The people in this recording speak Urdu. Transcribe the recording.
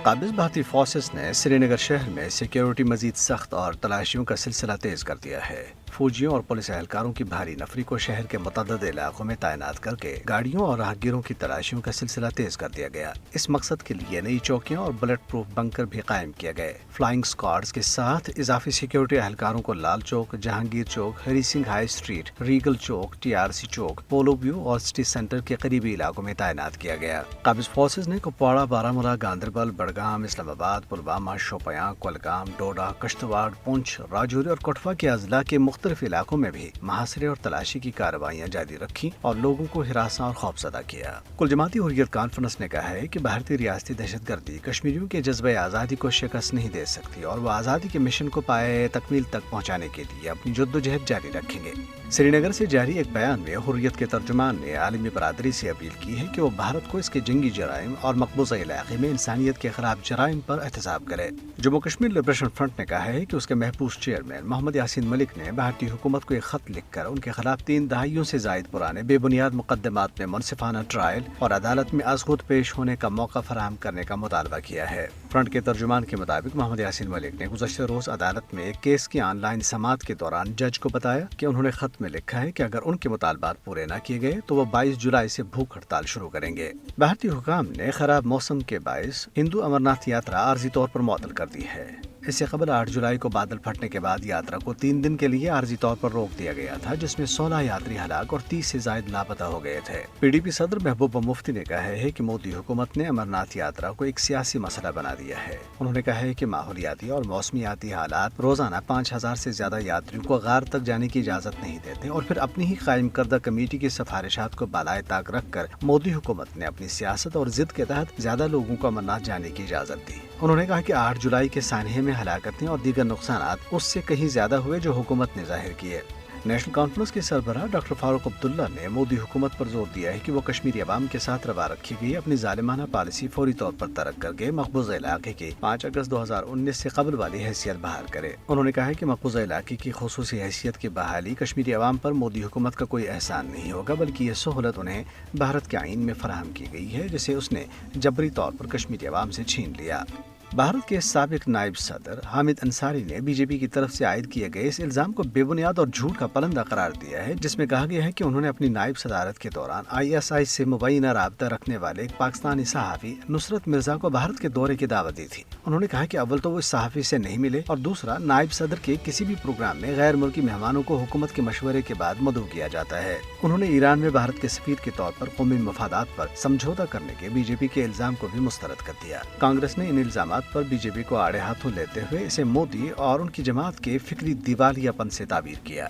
قابض بھارتی فورسز نے سری نگر شہر میں سیکیورٹی مزید سخت اور تلاشیوں کا سلسلہ تیز کر دیا ہے۔ فوجیوں اور پولیس اہلکاروں کی بھاری نفری کو شہر کے متعدد علاقوں میں تعینات کر کے گاڑیوں اور راہگیروں کی تلاشیوں کا سلسلہ تیز کر دیا گیا۔ اس مقصد کے لیے نئی چوکیاں اور بلٹ پروف بنکر بھی قائم کیے گئے۔ فلائنگ اسکواڈز کے ساتھ اضافی سیکیورٹی اہلکاروں کو لال چوک، جہانگیر چوک، ہری سنگھ ہائی اسٹریٹ، ریگل چوک، TRC چوک، پولو ویو اور سٹی سینٹر کے قریبی علاقوں میں تعینات کیا گیا۔ قابض فورسز نے کپواڑہ، بارامولہ، گاندربل، بڑگام، اسلام آباد، پلوامہ، شوپیاں، کولگام، ڈوڈا، کشتواڑ، پونچھ، راجوری اور کٹھوا کے اضلاع کے مختلف علاقوں میں بھی محاصرے اور تلاشی کی کارروائیاں جاری رکھی اور لوگوں کو ہراساں اور خوفزدہ کیا۔ کل جماعتی حریت کانفرنس نے کہا ہے کہ بھارتی ریاستی دہشت گردی کشمیریوں کے جذبہ آزادی کو شکست نہیں دے سکتی اور وہ آزادی کے مشن کو پائے تکمیل تک پہنچانے کے لیے اپنی جدوجہد جاری رکھیں گے۔ سری نگر سے جاری ایک بیان میں حریت کے ترجمان نے عالمی برادری سے اپیل کی ہے کہ وہ بھارت کو اس کے جنگی جرائم اور مقبوضہ علاقے میں انسانیت کے خلاف جرائم پر احتساب کرے۔ جموں کشمیر لبریشن فرنٹ نے کہا ہے کہ اس کے محبوس چیئرمین محمد یاسین ملک نے بھارتی حکومت کو ایک خط لکھ کر ان کے خلاف 3 دہائیوں سے زائد پرانے بے بنیاد مقدمات میں منصفانہ ٹرائل اور عدالت میں از خود پیش ہونے کا موقع فراہم کرنے کا مطالبہ کیا ہے۔ فرنٹ کے ترجمان کے مطابق محمد یاسین ملک نے گزشتہ روز عدالت میں ایک کیس کی آن لائن سماعت کے دوران جج کو بتایا کہ انہوں نے خط میں لکھا ہے کہ اگر ان کے مطالبات پورے نہ کیے گئے تو وہ 22 جولائی سے بھوک ہڑتال شروع کریں گے۔ بھارتی حکام نے خراب موسم کے باعث ہندو امرناتھ یاترا عارضی طور پر معطل کر دی ہے۔ اس سے قبل 8 جولائی کو بادل پھٹنے کے بعد یاترا کو 3 دن کے لیے عارضی طور پر روک دیا گیا تھا، جس میں 16 یاتری ہلاک اور 30 سے زائد لاپتہ ہو گئے تھے۔ PDP صدر محبوبہ مفتی نے کہا ہے کہ مودی حکومت نے امرناتھ یاترا کو ایک سیاسی مسئلہ بنا دیا ہے۔ انہوں نے کہا ہے کہ ماحولیاتی اور موسمیاتی حالات روزانہ 5000 سے زیادہ یاتریوں کو غار تک جانے کی اجازت نہیں دیتے اور پھر اپنی ہی قائم کردہ کمیٹی کی سفارشات کو بالائے طاق رکھ کر مودی حکومت نے اپنی سیاست اور ضد کے تحت زیادہ لوگوں کو امرناتھ جانے کی اجازت دی۔ انہوں نے کہا کہ 8 جولائی کے سانحے میں ہلاکتیں اور دیگر نقصانات اس سے کہیں زیادہ ہوئے جو حکومت نے ظاہر کیے۔ نیشنل کانفرنس کے سربراہ ڈاکٹر فاروق عبداللہ نے مودی حکومت پر زور دیا ہے کہ وہ کشمیری عوام کے ساتھ روا رکھی گئی اپنی ظالمانہ پالیسی فوری طور پر ترک کر کے مقبوضہ علاقے کی 5 اگست 2019 سے قبل والی حیثیت بحال کرے۔ انہوں نے کہا ہے کہ مقبوضہ علاقے کی خصوصی حیثیت کی بحالی کشمیری عوام پر مودی حکومت کا کوئی احسان نہیں ہوگا، بلکہ یہ سہولت انہیں بھارت کے آئین میں فراہم کی گئی ہے، جسے اس نے جبری طور پر کشمیری عوام سے چھین لیا۔ بھارت کے سابق نائب صدر حامد انصاری نے BJP کی طرف سے عائد کیے گئے اس الزام کو بے بنیاد اور جھوٹ کا پلندہ قرار دیا ہے، جس میں کہا گیا ہے کہ انہوں نے اپنی نائب صدارت کے دوران ISI سے مبینہ رابطہ رکھنے والے ایک پاکستانی صحافی نصرت مرزا کو بھارت کے دورے کی دعوت دی تھی۔ انہوں نے کہا کہ اول تو وہ اس صحافی سے نہیں ملے اور دوسرا نائب صدر کے کسی بھی پروگرام میں غیر ملکی مہمانوں کو حکومت کے مشورے کے بعد مدعو کیا جاتا ہے۔ انہوں نے ایران میں بھارت کے سفیر کے طور پر قومی مفادات پر سمجھوتہ کرنے کے BJP کے الزام کو بھی مسترد کر دیا۔ کانگریس نے ان الزامات پر BJP کو آڑے ہاتھوں لیتے ہوئے اسے مودی اور ان کی جماعت کے فکری دیوالیہ پن سے تعبیر کیا۔